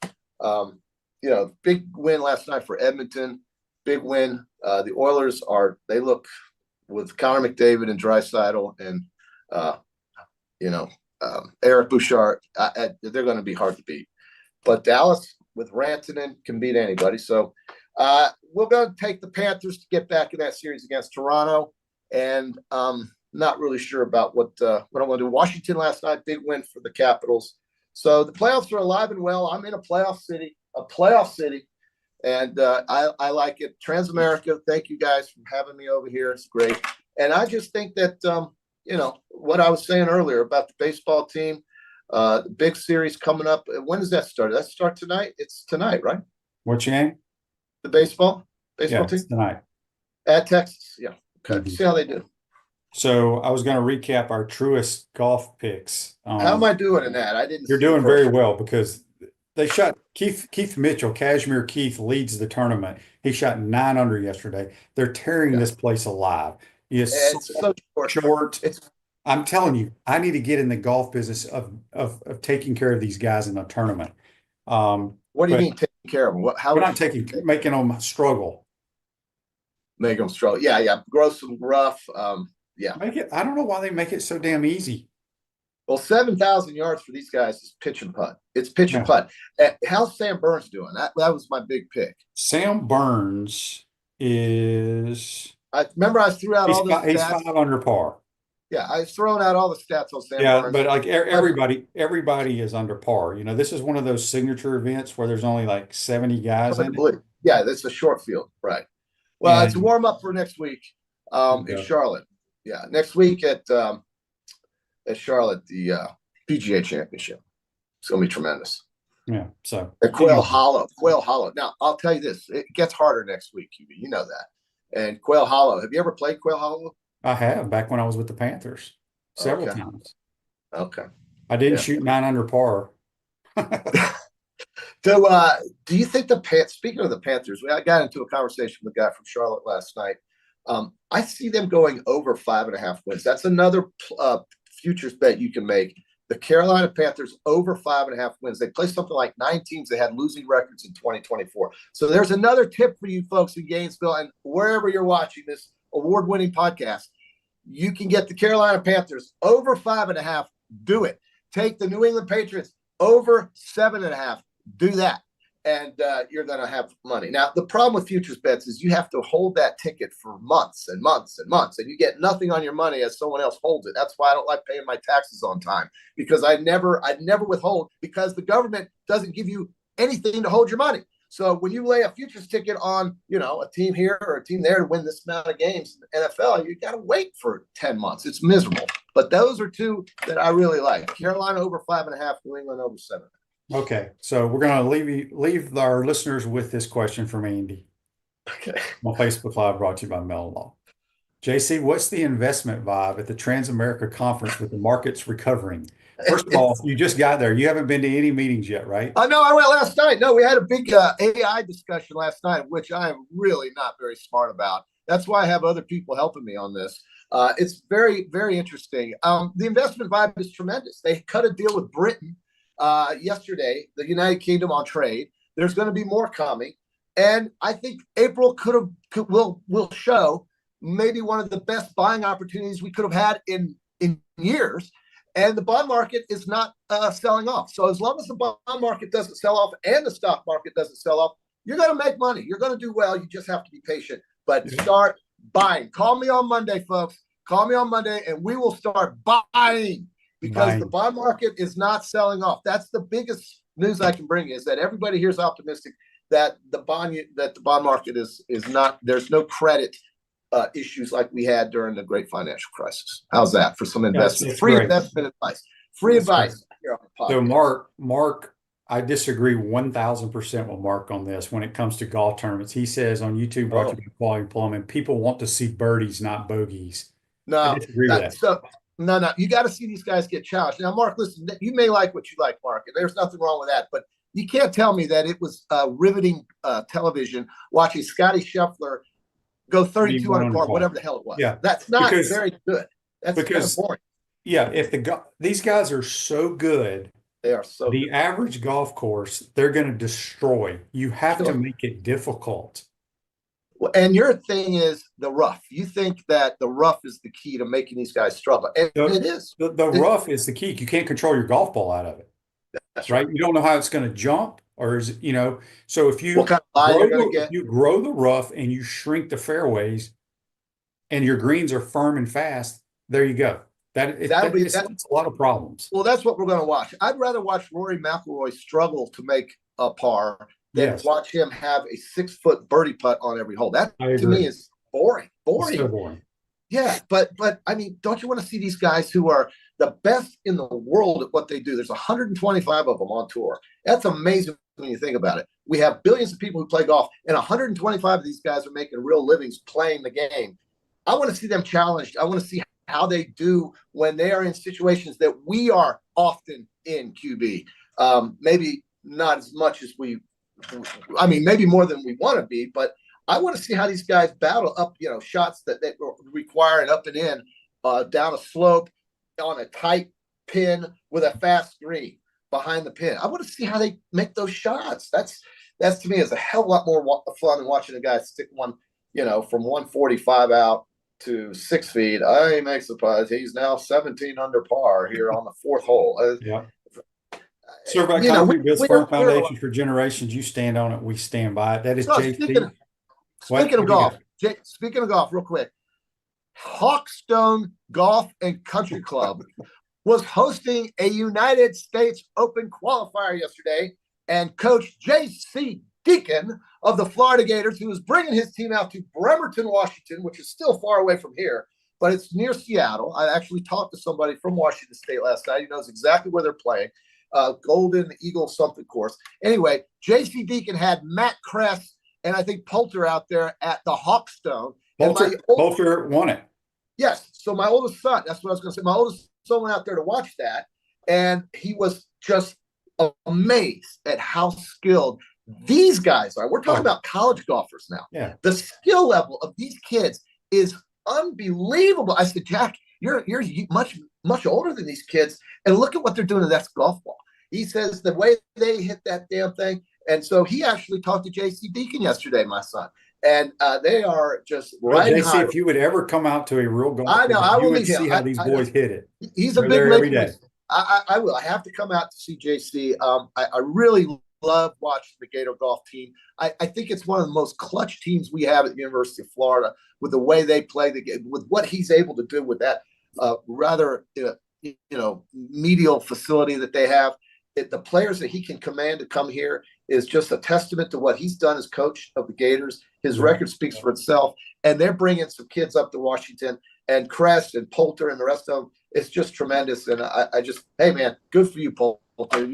big win last night for Edmonton. Big win. The Oilers they look with Connor McDavid and Draisaitl and, Eric Bouchard, they're going to be hard to beat. But Dallas with Rantanen can beat anybody. So we're going to take the Panthers to get back in that series against Toronto. And not really sure about what I'm going to do. Washington last night, big win for the Capitals. So the playoffs are alive and well. I'm in a playoff city. And I like it. Transamerica, thank you guys for having me over here. It's great. And I just think that what I was saying earlier about the baseball team, the big series coming up. When does that start? Does that start tonight? It's tonight, right? What game? The baseball Yeah, team? it's tonight. At Texas. Yeah. Okay. Mhm. See how they do. So I was going to recap our truest golf picks. How am I doing in that? I didn't. You're see the doing first very one. well because they shot Keith Mitchell, Kashmir Keith leads the tournament. He shot 9 under yesterday. They're tearing this place alive. He is It's so short. It's I'm telling you, I need to get in the golf business of taking care of these guys in the tournament. what do you mean taking care of them? How We're would not you making them struggle. make them struggle? Yeah. Grow some rough. Yeah. I don't know why they make it so damn easy. Well, 7,000 yards for these guys is pitch and putt. It's pitch and Yeah. putt. How's Sam Burns doing? That was my big pick. Sam Burns is I remember I threw out all the he's stats. 5 under par. Yeah, I was throwing out all the stats on Sam Yeah, Burns. but like everybody is under par. This is one of those signature events where there's only like 70 guys in it. Yeah, that's a short field, right? Well, it's a warm up for next week in Charlotte. Yeah, next week at Charlotte, the PGA Championship. It's gonna be tremendous. Yeah, so At Quail Hollow. Now, I'll tell you this: it gets harder next week. You know that. And Quail Hollow. Have you ever played Quail Hollow? I have back when I was with the Panthers several Okay. times. Okay. I didn't shoot 9 under par. So, do you think speaking of the Panthers, I got into a conversation with a guy from Charlotte last night. I see them going over 5.5 wins. That's another futures bet you can make. The Carolina Panthers over 5.5 wins. They play something like 9 teams that had losing records in 2024. So there's another tip for you folks in Gainesville and wherever you're watching this award-winning podcast. You can get the Carolina Panthers over 5.5. Do it. Take the New England Patriots over 7.5. Do that. And you're going to have money. Now, the problem with futures bets is you have to hold that ticket for months and months and months, and you get nothing on your money as someone else holds it. That's why I don't like paying my taxes on time, because I'd never withhold, because the government doesn't give you anything to hold your money. So when you lay a futures ticket on, a team here or a team there to win this amount of games in the NFL, you got to wait for 10 months. It's miserable. But those are 2 that I really like. Carolina over 5.5, New England over 7. Okay, so we're going to leave our listeners with this question from Andy Okay. on Facebook Live, brought to you by Mellon Law. JC, what's the investment vibe at the Transamerica Conference with the markets recovering? First of all, you just got there. You haven't been to any meetings yet, right? No, I went last night. No, we had a big AI discussion last night, which I am really not very smart about. That's why I have other people helping me on this. It's very, very interesting. The investment vibe is tremendous. They cut a deal with Britain yesterday, the United Kingdom, on trade. There's going to be more coming. And I think April will show maybe one of the best buying opportunities we could have had in years. And the bond market is not selling off. So as long as the bond market doesn't sell off and the stock market doesn't sell off, you're going to make money. You're going to do well. You just have to be patient. But start buying. Call me on Monday, folks. Call me on Monday, and we will start buying because the bond market is not selling off. That's the biggest news I can bring, is that everybody here is optimistic that the bond market is not. There's no credit issues like we had during the great financial crisis. How's that for some investment? Free Great. Investment advice. Free advice here on the podcast. So Mark, I disagree 1,000% with Mark on this when it comes to golf tournaments. He says on YouTube, brought to you by Quality Plumbing, people want to see birdies, not bogeys. No, I disagree with that. So no, you got to see these guys get challenged. Now, Mark, listen, you may like what you like, Mark, and there's nothing wrong with that, but you can't tell me that it was riveting television watching Scotty Scheffler go 32 under par, whatever the hell it was. Yeah, that's not very good. That's kind of boring. Yeah, if these guys are so good, they are so the good. average golf course, they're going to destroy. You have to make it difficult. Well, and your thing is the rough. You think that the rough is the key to making these guys struggle. And it is. The rough is the key. You can't control your golf ball out of it. That's right. You don't know how it's going to jump, or is it, so if you what kind of lie you're going to get? You grow the rough and you shrink the fairways and your greens are firm and fast, there you go. That's a lot of problems. Well, that's what we're going to watch. I'd rather watch Rory McIlroy struggle to make a par than watch him have a 6-foot birdie putt on every hole. That to me is boring. It's so boring. Yeah, but I mean, don't you want to see these guys who are the best in the world at what they do? There's 125 of them on tour. That's amazing when you think about it. We have billions of people who play golf, and 125 of these guys are making real livings playing the game. I want to see them challenged. I want to see how they do when they are in situations that we are often in, QB. Maybe not as much as maybe more than we want to be, but I want to see how these guys battle up, shots that require an up and in, down a slope, on a tight pin with a fast green behind the pin. I want to see how they make those shots. That's to me is a hell of a lot more fun than watching a guy stick one, from 145 out to 6 feet. I ain't make surprise. He's now 17 under par here on the 4th hole. Yeah. Certified Concrete builds firm foundations for generations. You stand on it, we stand by it. That is JC. Speaking of golf, real quick, Hawkstone Golf and Country Club was hosting a United States Open qualifier yesterday, and Coach J.C. Deacon of the Florida Gators, who is bringing his team out to Bremerton, Washington, which is still far away from here, but it's near Seattle. I actually talked to somebody from Washington State last night. He knows exactly where they're playing. Golden Eagle something course. Anyway, J.C. Deacon had Matt Kress and I think Poulter out there at the Hawkstone. Poulter won it. Yes. So my oldest son, that's what I was going to say. My oldest son went out there to watch that, and he was just amazed at how skilled these guys are. We're talking about college golfers now. Yeah. The skill level of these kids is unbelievable. I said, Jack, you're much older than these kids, and look at what they're doing to that golf ball. He says the way they hit that damn thing. And so he actually talked to J.C. Deacon yesterday, my son. And they are just riding high. If you would ever come out to a real golf, I know, you would see how these boys hit it. He's a big every day. I will. I have to come out to see JC. I really love watching the Gator golf team. I think it's one of the most clutch teams we have at the University of Florida, with the way they play the game, with what he's able to do with that rather medial facility that they have. The players that he can command to come here is just a testament to what he's done as coach of the Gators. His record speaks for itself, and they're bringing some kids up to Washington, and Crest and Poulter and the rest of them. It's just tremendous, and I just, hey man, good for you, Poulter.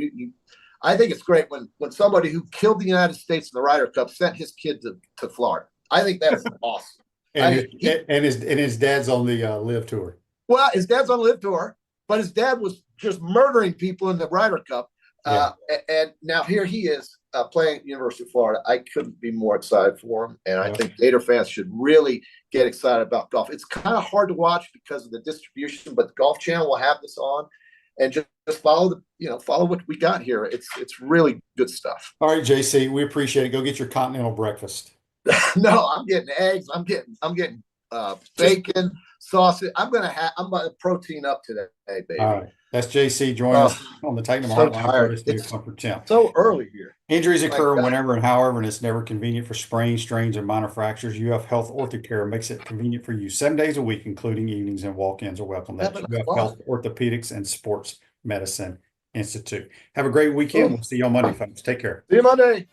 I think it's great when somebody who killed the United States in the Ryder Cup sent his kid to Florida. I think that's awesome. And his dad's on the Live Tour. Well, his dad's on the Live Tour, but his dad was just murdering people in the Ryder Cup. And now here he is playing at the University of Florida. I couldn't be more excited for him. And I think Gator fans should really get excited about golf. It's kind of hard to watch because of the distribution, but the Golf Channel will have this on, and just follow follow what we got here. It's really good stuff. All right, JC, we appreciate it. Go get your continental breakfast. No, I'm getting eggs. I'm getting bacon, sausage. I'm going to protein up today, baby. All right. That's JC joining us on the Titan so Hotline. It's Comfort Channel. So early here. Injuries occur whenever and however, and it's never convenient for sprains, strains, and minor fractures. UF Health Orthocare makes it convenient for you 7 days a week, including evenings, and walk-ins are welcome. That's UF Health Orthopedics and Sports Medicine Institute. Have a great weekend. We'll see you on Monday, folks. Take care. See you Monday.